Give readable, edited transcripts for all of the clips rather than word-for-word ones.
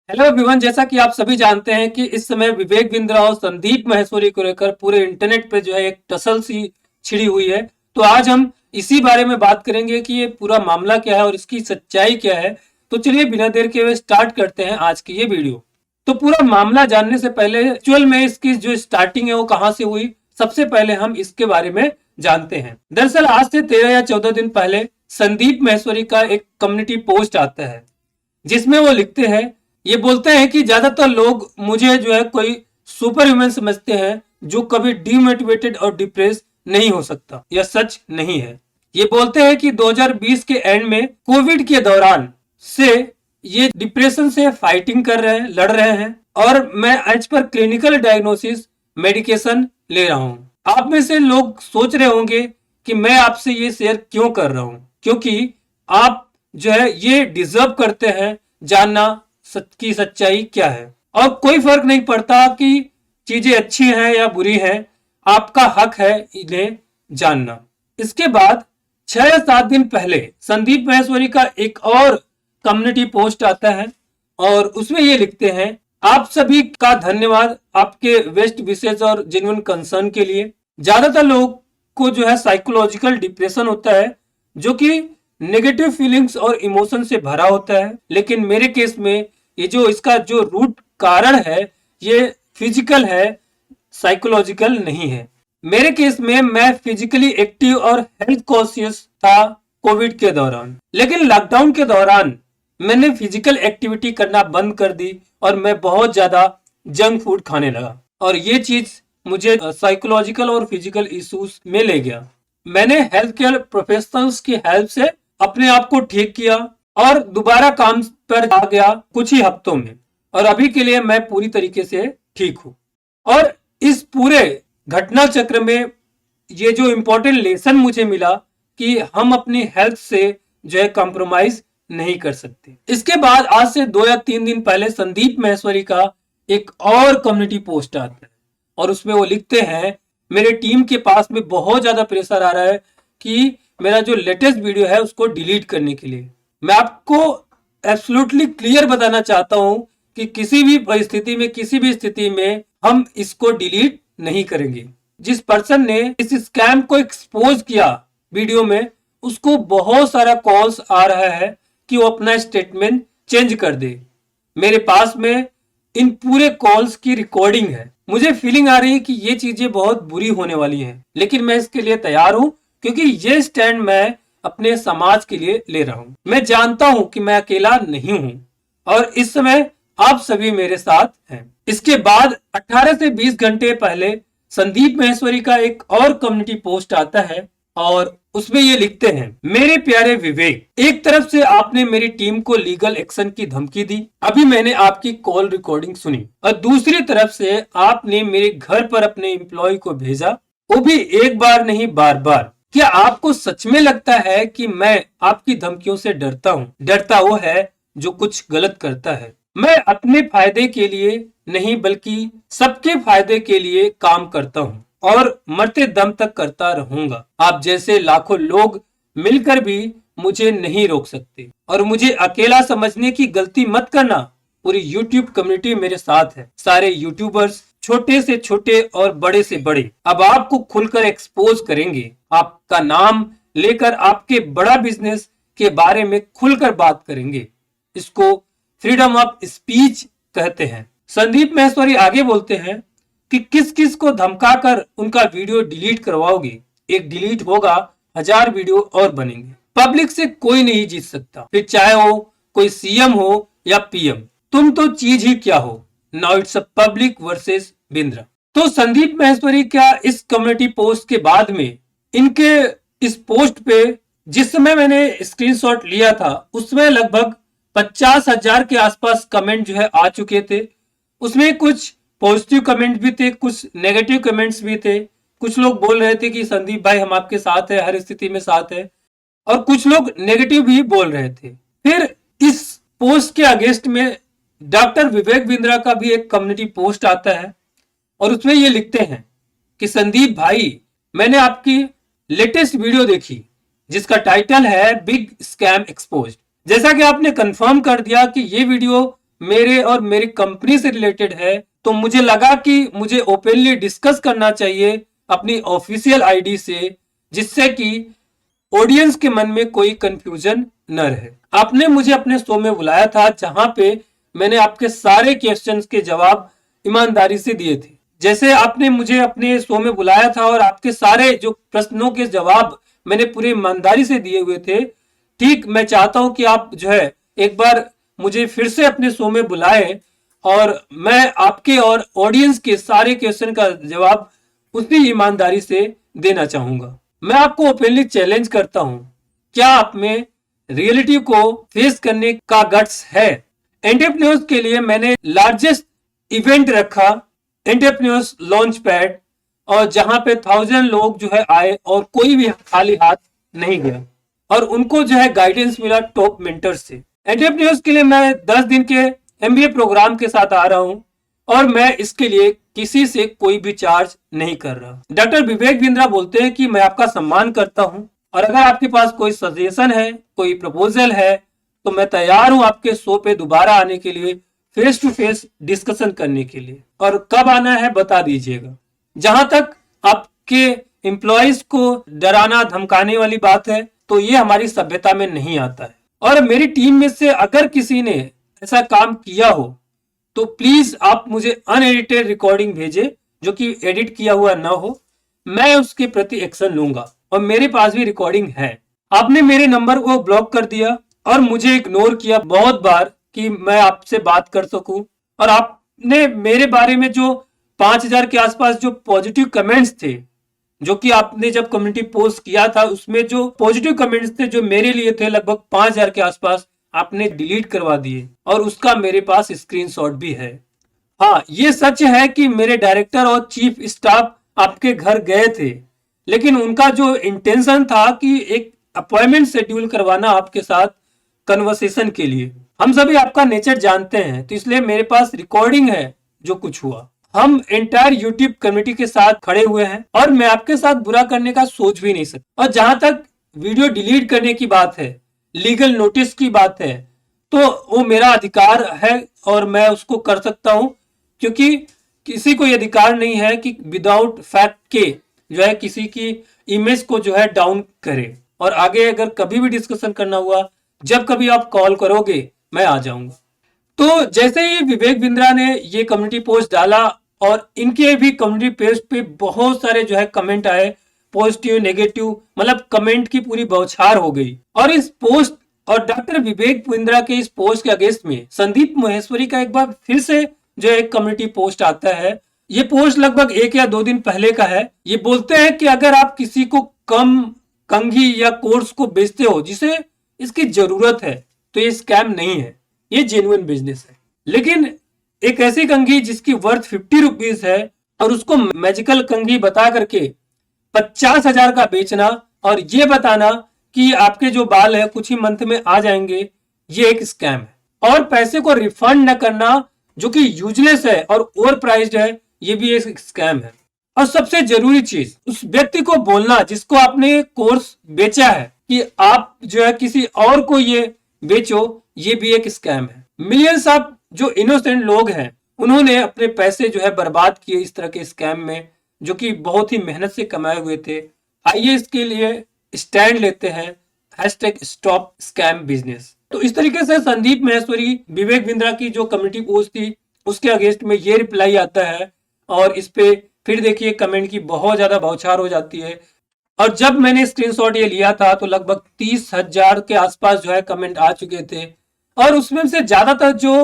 Hello everyone, जैसा कि आप सभी जानते हैं कि इस समय विवेक बिंद्रा और संदीप माहेश्वरी को लेकर पूरे इंटरनेट पे जो है एक टसल सी छिड़ी हुई है। तो आज हम इसी बारे में बात करेंगे कि ये पूरा मामला क्या है और इसकी सच्चाई क्या है। तो चलिए बिना देर के हुए स्टार्ट करते हैं आज की ये वीडियो। तो पूरा मामला जानने से पहले एक्चुअल में इसकी जो स्टार्टिंग है वो कहाँ से हुई, सबसे पहले हम इसके बारे में जानते हैं। दरअसल आज से 13 या 14 दिन पहले संदीप माहेश्वरी का एक कम्युनिटी पोस्ट आता है जिसमें वो लिखते हैं, ये बोलते हैं कि ज्यादातर लोग मुझे जो है कोई सुपर ह्यूमन समझते हैं जो कभी डिमोटिवेटेड और डिप्रेस नहीं हो सकता। यह सच नहीं है। ये बोलते हैं कि 2020 के एंड में कोविड के दौरान से ये डिप्रेशन से फाइटिंग कर रहे हैं, लड़ रहे हैं और मैं as per clinical diagnosis medication ले रहा हूँ। आप में से लोग सोच रहे होंगे कि मैं आपसे ये शेयर क्यों कर रहा हूँ, क्योंकि आप जो है ये डिजर्व करते हैं जानना की सच्चाई क्या है। और कोई फर्क नहीं पड़ता कि चीजें अच्छी हैं या बुरी हैं, आपका हक है इन्हें जानना। इसके बाद 6 या 7 दिन पहले संदीप माहेश्वरी का एक और कम्युनिटी पोस्ट आता है और उसमें ये लिखते हैं, आप सभी का धन्यवाद आपके बेस्ट विशेष और जेन्युइन कंसर्न के लिए। ज्यादातर लोग को जो है साइकोलॉजिकल डिप्रेशन होता है जो कि नेगेटिव फीलिंग्स और इमोशन से भरा होता है, लेकिन मेरे केस में ये जो इसका जो रूट कारण है ये फिजिकल है, साइकोलॉजिकल नहीं है। मेरे केस में मैं फिजिकली एक्टिव और हेल्थ कॉन्शियस था कोविड के दौरान, लेकिन लॉकडाउन के दौरान मैंने फिजिकल एक्टिविटी करना बंद कर दी और मैं बहुत ज्यादा जंक फूड खाने लगा और ये चीज मुझे साइकोलॉजिकल और फिजिकल इश्यूज में ले गया। मैंने हेल्थ केयर प्रोफेशनल्स की हेल्प से अपने आप को ठीक किया और दोबारा काम पर आ गया कुछ ही हफ्तों में, और अभी के लिए मैं पूरी तरीके से ठीक हूँ। और इस पूरे घटना चक्र में ये जो इम्पोर्टेंट लेसन मुझे मिला कि हम अपनी हेल्थ से जो है कॉम्प्रोमाइज नहीं कर सकते। इसके बाद आज से 2 या 3 दिन पहले संदीप माहेश्वरी का एक और कम्युनिटी पोस्ट आता है और उसमें वो लिखते हैं, मेरे टीम के पास में बहुत ज्यादा प्रेशर आ रहा है कि मेरा जो लेटेस्ट वीडियो है उसको डिलीट करने के लिए। मैं आपको एब्सोल्युटली क्लियर बताना चाहता हूं कि किसी भी परिस्थिति में, किसी भी स्थिति में हम इसको डिलीट नहीं करेंगे। जिस पर्सन ने इस स्कैम को एक्सपोज किया वीडियो में, उसको बहुत सारा कॉल्स आ रहा है कि वो अपना स्टेटमेंट चेंज कर दे। मेरे पास में इन पूरे कॉल्स की रिकॉर्डिंग है। मुझे फीलिंग आ रही है कि ये चीजें बहुत बुरी होने वाली हैं, लेकिन मैं इसके लिए तैयार हूं क्योंकि ये स्टैंड मैं अपने समाज के लिए ले रहा हूं। मैं जानता हूं कि मैं अकेला नहीं हूं और इस समय आप सभी मेरे साथ हैं। इसके बाद 18 से 20 घंटे पहले संदीप माहेश्वरी का एक और कम्युनिटी पोस्ट आता है और उसमें ये लिखते हैं, मेरे प्यारे विवेक, एक तरफ से आपने मेरी टीम को लीगल एक्शन की धमकी दी, अभी मैंने आपकी कॉल रिकॉर्डिंग सुनी, और दूसरी तरफ से आपने मेरे घर पर अपने एम्प्लॉय को भेजा, वो भी एक बार नहीं बार बार। क्या आपको सच में लगता है कि मैं आपकी धमकियों से डरता हूँ? डरता वो है जो कुछ गलत करता है। मैं अपने फायदे के लिए नहीं बल्कि सबके फायदे के लिए काम करता हूँ और मरते दम तक करता रहूंगा। आप जैसे लाखों लोग मिलकर भी मुझे नहीं रोक सकते और मुझे अकेला समझने की गलती मत करना। पूरी यूट्यूब कम्युनिटी मेरे साथ है, सारे यूट्यूबर्स छोटे से छोटे और बड़े से बड़े अब आपको खुलकर एक्सपोज करेंगे। आपका नाम लेकर आपके बड़ा बिजनेस के बारे में खुलकर बात करेंगे। इसको फ्रीडम ऑफ स्पीच कहते हैं। संदीप माहेश्वरी आगे बोलते हैं कि किस किस को धमकाकर उनका वीडियो डिलीट करवाओगे? एक डिलीट होगा, 1000 वीडियो और बनेंगे। पब्लिक से कोई नहीं जीत सकता, फिर चाहे वो कोई सीएम हो या पीएम। तुम तो चीज ही क्या हो? Now it's a public versus Bindra. तो संदीप माहेश्वरी का इस कम्युनिटी पोस्ट के बाद में इनके इस पोस्ट पे जिस समय मैंने स्क्रीनशॉट लिया था उसमें लगभग 50,000 के आसपास कमेंट जो है आ चुके थे। उसमें कुछ पॉजिटिव कमेंट भी थे, कुछ नेगेटिव कमेंट्स भी थे। कुछ लोग बोल रहे थे कि संदीप भाई हम आपके साथ है, हर स्थिति में साथ है, और कुछ लोग नेगेटिव भी बोल रहे थे। फिर इस पोस्ट के अगेंस्ट में डॉक्टर विवेक बिंद्रा का भी एक कम्युनिटी पोस्ट आता है और उसमें ये लिखते हैं कि संदीप भाई, मैंने आपकी लेटेस्ट वीडियो देखी जिसका टाइटल है बिग स्कैम एक्सपोज्ड। जैसा कि आपने कंफर्म कर दिया कि ये वीडियो मेरे और मेरी कंपनी से रिलेटेड है, तो मुझे लगा कि मुझे ओपनली डिस्कस करना चाहिए अपनी ऑफिशियल आईडी से, जिससे कि ऑडियंस के मन में कोई कंफ्यूजन न रहे। आपने मुझे अपने शो में बुलाया था, जहां पे मैंने आपके सारे क्वेश्चंस के जवाब ईमानदारी से दिए थे। जैसे आपने मुझे अपने शो में बुलाया था और आपके सारे जो प्रश्नों के जवाब मैंने पूरी ईमानदारी से दिए हुए थे, ठीक मैं चाहता हूं कि आप जो है एक बार मुझे फिर से अपने शो में बुलाएं और मैं आपके और ऑडियंस के सारे क्वेश्चन का जवाब उतनी ईमानदारी से देना चाहूंगा। मैं आपको ओपनली चैलेंज करता हूं, क्या आप में रियलिटी को फेस करने का गट्स है? एंटरप्रेन्योर्स के लिए मैंने लार्जेस्ट इवेंट रखा, एंटरप्रेन्योर्स लॉन्च पैड, और जहां पे 1000 लोग जो है आए और कोई भी खाली हाथ नहीं गया और उनको जो है गाइडेंस मिला टॉप मेंटर से। एंटरप्रेन्योर्स के लिए मैं 10 दिन के एमबीए प्रोग्राम के साथ आ रहा हूं और मैं इसके लिए किसी से कोई भी चार्ज नहीं कर रहा। डॉक्टर विवेक बिंद्रा बोलते हैं कि मैं आपका सम्मान करता हूं और अगर आपके पास कोई सजेशन है, कोई प्रपोजल है, तो मैं तैयार हूं आपके शो पे दोबारा आने के लिए, फेस टू फेस डिस्कशन करने के लिए। और कब आना है बता दीजिएगा। जहां तक आपके एम्प्लॉयज को डराना धमकाने वाली बात है, तो ये हमारी सभ्यता में नहीं आता है। और मेरी टीम में से अगर किसी ने ऐसा काम किया हो तो प्लीज आप मुझे अनएडिटेड रिकॉर्डिंग भेजे, जो कि एडिट किया हुआ ना हो। मैं उसके प्रति एक्शन लूंगा और मेरे पास भी रिकॉर्डिंग है। आपने मेरे नंबर को ब्लॉक कर दिया और मुझे इग्नोर किया बहुत बार कि मैं आपसे बात कर सकूं, और आपने मेरे बारे में जो 5000 के आसपास जो पॉजिटिव कमेंट्स थे, जो कि आपने जब कम्युनिटी पोस्ट किया था उसमें जो पॉजिटिव कमेंट्स थे जो मेरे लिए थे लगभग 5000 के आसपास, आपने डिलीट करवा दिए और उसका मेरे पास स्क्रीनशॉट भी है। हाँ, ये सच है कि मेरे डायरेक्टर और चीफ स्टाफ आपके घर गए थे, लेकिन उनका जो इंटेंशन था कि एक अपॉइंटमेंट शेड्यूल करवाना आपके साथ कन्वर्सेशन के लिए। हम सभी आपका नेचर जानते हैं, तो इसलिए मेरे पास रिकॉर्डिंग है जो कुछ हुआ। हम एंटायर यूट्यूब कम्युनिटी के साथ खड़े हुए हैं और मैं आपके साथ बुरा करने का सोच भी नहीं सकता। और जहां तक वीडियो डिलीट करने की बात है, लीगल नोटिस की बात है, तो वो मेरा अधिकार है और मैं उसको कर सकता हूं, क्योंकि किसी को ये अधिकार नहीं है कि विदाउट फैक्ट के जो है किसी की इमेज को जो है डाउन करे। और आगे अगर कभी भी डिस्कशन करना हुआ, जब कभी आप कॉल करोगे मैं आ जाऊंगा। तो जैसे ही विवेक बिंद्रा ने ये कम्युनिटी पोस्ट डाला और इनके भी कम्युनिटी पेज पे बहुत सारे जो है कमेंट आए, पॉजिटिव नेगेटिव, मतलब कमेंट की पूरी बौछार हो गई। और इस पोस्ट और डॉक्टर विवेक बिंद्रा के इस पोस्ट के अगेंस्ट में संदीप महेश्वरी का एक बार फिर से जो एक कम्युनिटी पोस्ट आता है। ये पोस्ट लगभग 1 या 2 दिन पहले का है। ये बोलते हैं कि अगर आप किसी को कम कंघी या कोर्स को बेचते हो जिसे इसकी जरूरत है, तो ये स्कैम नहीं है, ये जेन्युइन बिजनेस है। लेकिन एक ऐसी कंघी जिसकी वर्थ 50 रुपीज है और उसको मैजिकल कंघी बता करके 50,000 का बेचना और ये बताना कि आपके जो बाल है कुछ ही मंथ में आ जाएंगे, ये एक स्कैम है। और पैसे को रिफंड न करना जो कि यूजलेस है और ओवर प्राइस्ड है, ये भी एक स्कैम है। और सबसे जरूरी चीज, उस व्यक्ति को बोलना जिसको आपने कोर्स बेचा है कि आप जो है किसी और को ये बेचो, ये भी एक स्कैम है। मिलियंस ऑफ जो इनोसेंट लोग हैं उन्होंने अपने पैसे जो है बर्बाद किए इस तरह के स्कैम में, जो कि बहुत ही मेहनत से कमाए हुए थे। आइए इसके लिए स्टैंड लेते हैं, #स्टॉप स्कैम बिजनेस। तो इस तरीके से संदीप महेश्वरी विवेक बिंद्रा की जो कम्युनिटी पोस्ट थी उसके अगेंस्ट में ये रिप्लाई आता है और इस पे फिर देखिए कमेंट की बहुत ज्यादा बौछार हो जाती है। और जब मैंने स्क्रीनशॉट ये लिया था तो लगभग 30,000 के आसपास जो है कमेंट आ चुके थे और उसमें से ज्यादातर जो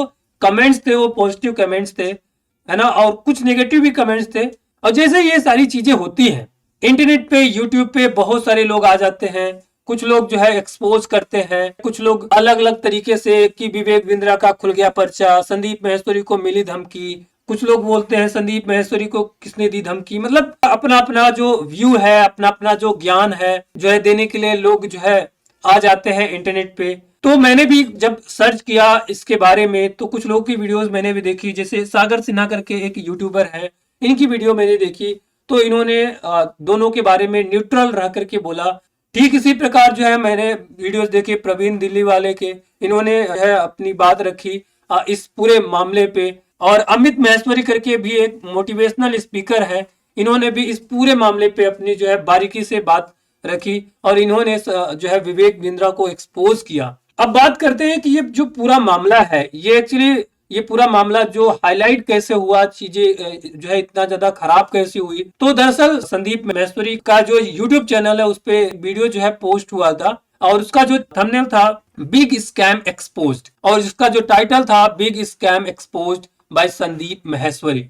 कमेंट्स थे वो पॉजिटिव कमेंट्स थे, है ना, और कुछ नेगेटिव भी कमेंट्स थे। और जैसे ये सारी चीजें होती हैं इंटरनेट पे, यूट्यूब पे बहुत सारे लोग आ जाते हैं, कुछ लोग जो है एक्सपोज करते हैं, कुछ लोग अलग अलग तरीके से कि विवेक बिंद्रा का खुल गया पर्चा, संदीप महेश्वरी को मिली धमकी, कुछ लोग बोलते हैं संदीप महेश्वरी को किसने दी धमकी। मतलब अपना अपना जो व्यू है, अपना अपना जो ज्ञान है जो है देने के लिए लोग जो है आ जाते हैं इंटरनेट पे। तो मैंने भी जब सर्च किया इसके बारे में तो कुछ लोगों की वीडियोस मैंने भी देखी, जैसे सागर सिन्हा करके एक यूट्यूबर है, इनकी वीडियो मैंने देखी तो इन्होंने दोनों के बारे में न्यूट्रल रह करके बोला। ठीक इसी प्रकार जो है मैंने वीडियोस देखे प्रवीण दिल्ली वाले के, इन्होंने है अपनी बात रखी इस पूरे मामले पे। और अमित महेश्वरी करके भी एक मोटिवेशनल स्पीकर है, इन्होंने भी इस पूरे मामले पे अपनी जो है बारीकी से बात रखी और इन्होंने जो है विवेक बिंद्रा को एक्सपोज किया। अब बात करते हैं कि ये जो पूरा मामला है, ये एक्चुअली ये पूरा मामला जो हाईलाइट कैसे हुआ, चीजें जो है इतना ज्यादा खराब कैसे हुई। तो दरअसल संदीप महेश्वरी का जो यूट्यूब चैनल है उस पे वीडियो जो है पोस्ट हुआ था और उसका जो थंबनेल था बिग स्कैम एक्सपोज्ड और इसका जो टाइटल था big scam exposed by Sandeep Maheshwari.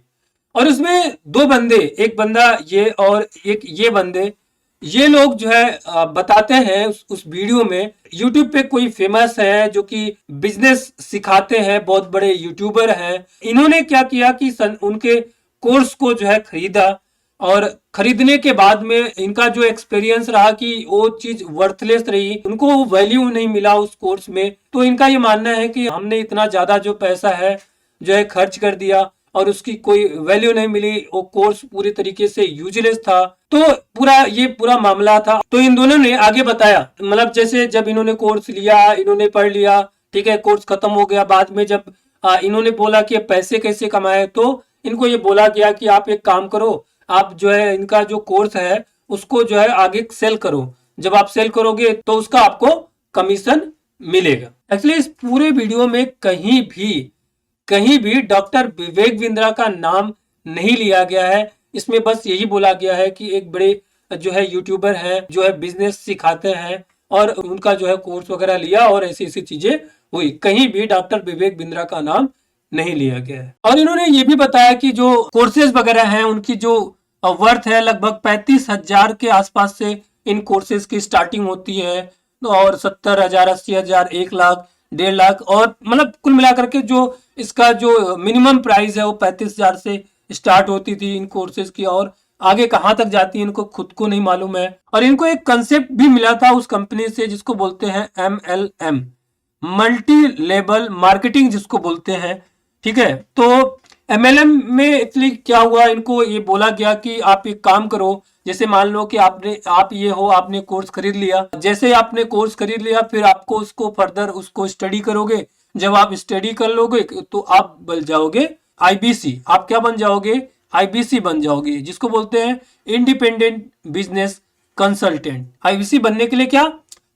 और उसमें दो बंदे, एक बंदा ये और एक ये बंदे, ये लोग जो है बताते हैं उस वीडियो में यूट्यूब पे कोई फेमस है जो कि बिजनेस सिखाते हैं, बहुत बड़े यूट्यूबर हैं। इन्होंने क्या किया कि उनके कोर्स को जो है खरीदा और खरीदने के बाद में इनका जो एक्सपीरियंस रहा कि वो चीज वर्थलेस रही, उनको वैल्यू नहीं मिला उस कोर्स में। तो इनका ये मानना है कि हमने इतना ज्यादा जो पैसा है जो है खर्च कर दिया और उसकी कोई वैल्यू नहीं मिली, वो कोर्स पूरी तरीके से यूजलेस था। तो ये पूरा मामला था। तो इन दोनों ने आगे बताया, मतलब जैसे जब इन्होंने कोर्स लिया, इन्होंने पढ़ लिया, ठीक है, कोर्स खत्म हो गया, बाद में जब इन्होंने बोला कि पैसे कैसे कमाए, तो इनको ये बोला गया कि आप एक काम करो, आप जो है इनका जो कोर्स है उसको जो है आगे सेल करो, जब आप सेल करोगे तो उसका आपको कमीशन मिलेगा। एक्चुअली इस पूरे वीडियो में कहीं भी डॉक्टर विवेक बिंद्रा का नाम नहीं लिया गया है। इसमें बस यही बोला गया है कि एक बड़े जो है यूट्यूबर है, जो है बिजनेस सिखाते हैं और उनका जो है कोर्स वगैरह लिया और ऐसी ऐसी चीजें हुई। कहीं भी डॉक्टर विवेक बिंद्रा का नाम नहीं लिया गया है। और इन्होंने ये भी बताया कि जो कोर्सेज वगैरह हैं उनकी जो वर्थ है लगभग 35,000 के आसपास से इन कोर्सेज की स्टार्टिंग होती है और 70,000, 80,000, 1 लाख, 1.5 लाख और मतलब कुल मिलाकर के जो इसका जो मिनिमम प्राइस है वो 35,000 से स्टार्ट होती थी इन कोर्सेज की और आगे कहाँ तक जाती है इनको खुद को नहीं मालूम है। और इनको एक कंसेप्ट भी मिला था उस कंपनी से जिसको बोलते हैं MLM, मल्टी लेवल मार्केटिंग जिसको बोलते हैं, ठीक है। तो MLM में एक्चुअली क्या हुआ, इनको ये बोला गया कि आप एक काम करो, जैसे मान लो कि आपने कोर्स खरीद लिया, जैसे आपने कोर्स खरीद लिया फिर आपको उसको फर्दर उसको स्टडी करोगे, जब आप स्टडी कर लोगे तो आप बन जाओगे IBC। आप क्या बन जाओगे? IBC बन जाओगे, जिसको बोलते हैं इंडिपेंडेंट बिजनेस कंसल्टेंट। IBC बनने के लिए क्या,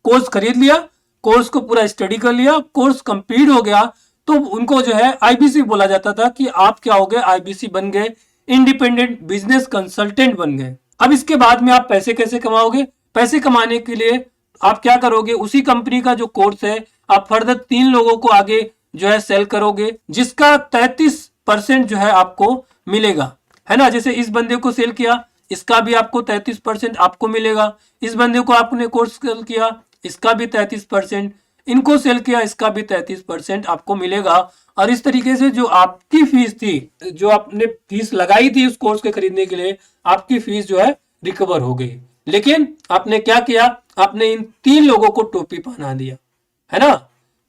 कोर्स खरीद लिया, कोर्स को पूरा स्टडी कर लिया, कोर्स कंप्लीट हो गया तो उनको जो है IBC बोला जाता था कि आप क्या हो गए, IBC बन गए, इंडिपेंडेंट बिजनेस कंसल्टेंट बन गए। अब इसके बाद में आप पैसे कैसे कमाओगे? पैसे कमाने के लिए आप क्या करोगे, उसी कंपनी का जो कोर्स है आप फर्दर 3 लोगों को आगे जो है सेल करोगे, जिसका 33% जो है आपको मिलेगा, है ना। जैसे इस बंदे को सेल किया, इसका भी आपको 33% आपको मिलेगा। इस बंदे को आपने कोर्स सेल किया, इसका भी 33%, इनको सेल किया, इसका भी 33% आपको मिलेगा। और इस तरीके से जो आपकी फीस थी, जो आपने फीस लगाई थी उस कोर्स के खरीदने के लिए, आपकी फीस जो है रिकवर हो गई। लेकिन आपने क्या किया, आपने इन 3 लोगों को टोपी पहना दिया, है ना,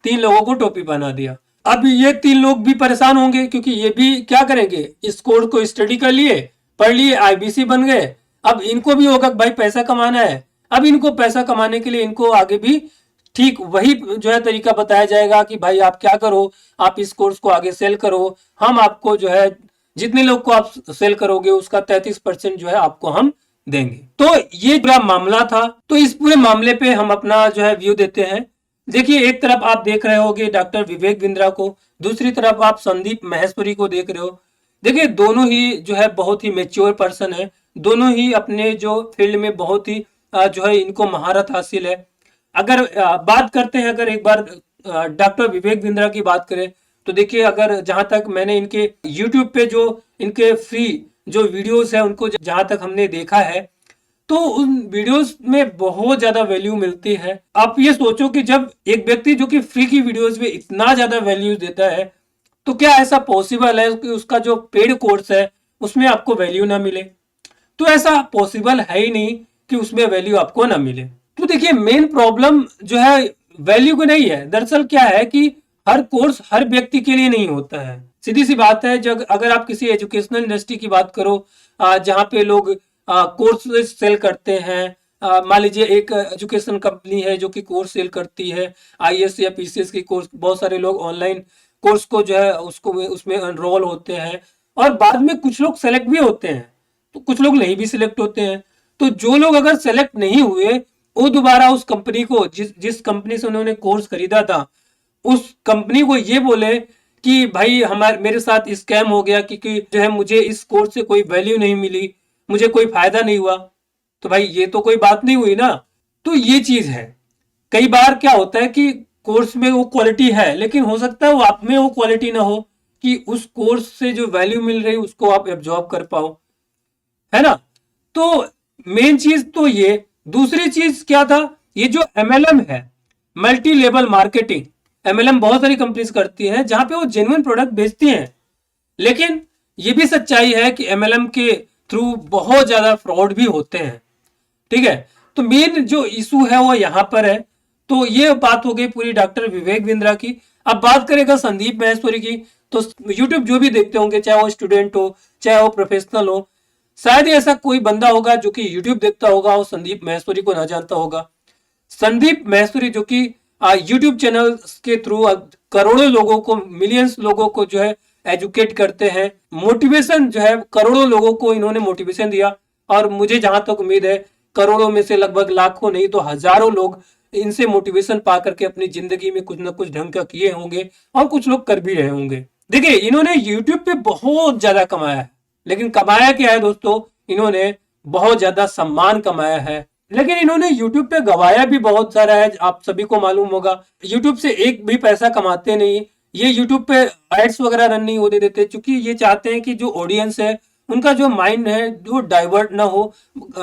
3 लोगों को टोपी पहना दिया। अब ये 3 लोग भी परेशान होंगे क्योंकि ये भी क्या करेंगे, इस कोर्स को स्टडी कर लिए, पढ़ लिए, IBC बन गए। अब इनको भी होगा भाई पैसा कमाना है। अब इनको पैसा कमाने के लिए इनको आगे भी ठीक वही जो है तरीका बताया जाएगा कि भाई आप क्या करो, आप इस कोर्स को आगे सेल करो, हम आपको जो है जितने लोग को आप सेल करोगे उसका 33% जो है आपको हम देंगे। तो ये पूरा मामला था। तो इस पूरे मामले पे हम अपना जो है व्यू देते हैं। देखिए, एक तरफ आप देख रहे होगे डॉक्टर विवेक बिंद्रा को, दूसरी तरफ आप संदीप महेश्वरी को देख रहे हो। देखिए, दोनों ही जो है बहुत ही मेच्योर पर्सन है, दोनों ही अपने जो फील्ड में बहुत ही जो है इनको महारत हासिल है। अगर बात करते हैं, अगर एक बार डॉक्टर विवेक बिंद्रा की बात करें तो देखिए, अगर जहां तक मैंने इनके YouTube पे जो इनके फ्री जो वीडियोस है उनको जहां तक हमने देखा है तो उन वीडियोस में बहुत ज्यादा वैल्यू मिलती है। आप ये सोचो कि जब एक व्यक्ति जो कि फ्री की वीडियोस में इतना ज्यादा वैल्यू देता है तो क्या ऐसा पॉसिबल है कि उसका जो पेड कोर्स है उसमें आपको वैल्यू ना मिले? तो ऐसा पॉसिबल है ही नहीं कि उसमें वैल्यू आपको ना मिले। तो देखिए, मेन प्रॉब्लम जो है वैल्यू को नहीं है। दरअसल क्या है कि हर कोर्स हर व्यक्ति के लिए नहीं होता है, सीधी सी बात है। जब अगर आप किसी एजुकेशनल इंडस्ट्री की बात करो जहाँ पे लोग कोर्स सेल करते हैं, मान लीजिए एक एजुकेशन कंपनी है जो कि कोर्स सेल करती है, IAS या PCS की कोर्स बहुत सारे लोग ऑनलाइन कोर्स को जो है उसको उसमें एनरोल होते हैं, और बाद में कुछ लोग सेलेक्ट भी होते हैं, तो कुछ लोग नहीं भी सिलेक्ट होते हैं। तो जो लोग अगर सेलेक्ट नहीं हुए, वो दोबारा उस कंपनी को, जिस जिस कंपनी से उन्होंने कोर्स खरीदा था, उस कंपनी को ये बोले कि भाई हमारे मेरे साथ स्कैम हो गया, क्योंकि जो है मुझे इस कोर्स से कोई वैल्यू नहीं मिली, मुझे कोई फायदा नहीं हुआ, तो भाई ये तो कोई बात नहीं हुई ना। तो ये चीज है, कई बार क्या होता है कि कोर्स में वो क्वालिटी है, लेकिन हो सकता है वो आप में वो क्वालिटी ना हो कि उस कोर्स से जो वैल्यू मिल रही है उसको आप एब्जॉर्ब कर पाओ, है ना। तो मेन चीज तो ये। दूसरी चीज क्या था, ये जो एमएलएम है, मल्टी लेवल मार्केटिंग, एमएलएम बहुत सारी कंपनीज करती हैं जहां पे वो जेन्युइन प्रोडक्ट बेचती हैं, लेकिन ये भी सच्चाई है कि एमएलएम के थ्रू बहुत ज्यादा फ्रॉड भी होते हैं, ठीक है। तो मेन जो इशू है वो यहाँ पर है। तो ये बात हो गई पूरी डॉक्टर विवेक बिंद्रा की। अब बात करेगा संदीप महेश्वरी की। तो यूट्यूब जो भी देखते होंगे, चाहे वो स्टूडेंट हो चाहे वो प्रोफेशनल हो, शायद ही ऐसा कोई बंदा होगा जो कि यूट्यूब देखता होगा और संदीप महेश्वरी को ना जानता होगा। संदीप महेश्वरी जो कि यूट्यूब चैनल के थ्रू करोड़ों लोगों को, मिलियंस लोगों को जो है एजुकेट करते हैं, मोटिवेशन जो है करोड़ों लोगों को इन्होंने मोटिवेशन दिया। और मुझे जहां तक उम्मीद है, करोड़ों में से लगभग लाखों नहीं तो हजारों लोग इनसे मोटिवेशन पा करके अपनी जिंदगी में कुछ ना कुछ ढंग का किए होंगे, और कुछ लोग कर भी रहे होंगे। देखिए, इन्होंने यूट्यूब पे बहुत ज्यादा कमाया है, लेकिन कमाया क्या है दोस्तों, इन्होंने बहुत ज्यादा सम्मान कमाया है, लेकिन इन्होंने YouTube पे गवाया भी बहुत सारा है। आप सभी को मालूम होगा, YouTube से एक भी पैसा कमाते नहीं, ये YouTube पे एड्स वगैरह रन नहीं होने देते, क्योंकि ये चाहते हैं कि जो ऑडियंस है उनका जो माइंड है वो डाइवर्ट ना हो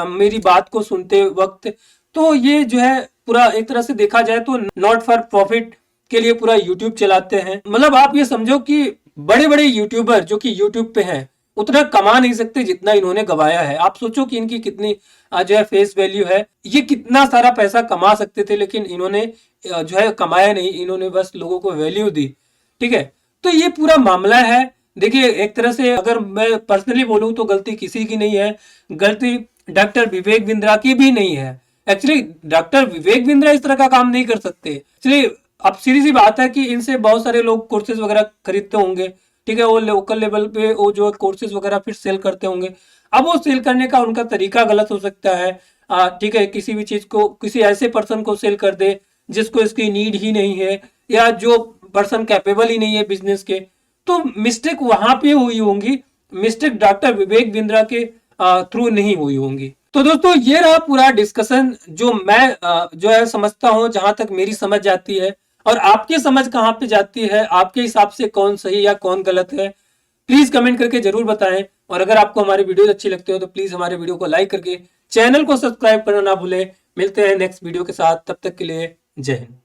मेरी बात को सुनते वक्त। तो ये जो है पूरा एक तरह से देखा जाए तो नॉट फॉर प्रॉफिट के लिए पूरा YouTube चलाते हैं। मतलब आप ये समझो कि बड़े बड़े यूट्यूबर जो कि YouTube पे हैं उतना कमा नहीं सकते जितना इन्होंने गवाया है। आप सोचो कि इनकी कितनी जो है फेस वैल्यू है, ये कितना सारा पैसा कमा सकते थे, लेकिन इन्होंने जो है कमाया नहीं, इन्होंने बस लोगों को वैल्यू दी, ठीक है। तो ये पूरा मामला है। देखिए, एक तरह से अगर मैं पर्सनली बोलूं तो गलती किसी की नहीं है, गलती डॉक्टर विवेक बिंद्रा की भी नहीं है। एक्चुअली डॉक्टर विवेक बिंद्रा इस तरह का काम नहीं कर सकते। एक्चुअली अब सीधी सी बात है कि इनसे बहुत सारे लोग कोर्सेज वगैरह खरीदते होंगे, ठीक है, वो लोकल लेवल पे वो जो कोर्सेज वगैरह फिर सेल करते होंगे। अब वो सेल करने का उनका तरीका गलत हो सकता है, ठीक है, किसी भी चीज को किसी ऐसे पर्सन को सेल कर दे जिसको इसकी नीड ही नहीं है, या जो पर्सन कैपेबल ही नहीं है बिजनेस के, तो मिस्टेक वहां पे हुई होंगी, मिस्टेक डॉक्टर विवेक बिंद्रा के थ्रू नहीं हुई होंगी। तो दोस्तों, ये रहा पूरा डिस्कशन जो मैं जो है समझता हूँ, जहां तक मेरी समझ जाती है। और आपकी समझ कहाँ पे जाती है, आपके हिसाब से कौन सही या कौन गलत है, प्लीज कमेंट करके जरूर बताएं। और अगर आपको हमारे वीडियो अच्छी लगती हो तो प्लीज हमारे वीडियो को लाइक करके चैनल को सब्सक्राइब करना ना भूलें। मिलते हैं नेक्स्ट वीडियो के साथ, तब तक के लिए जय हिंद।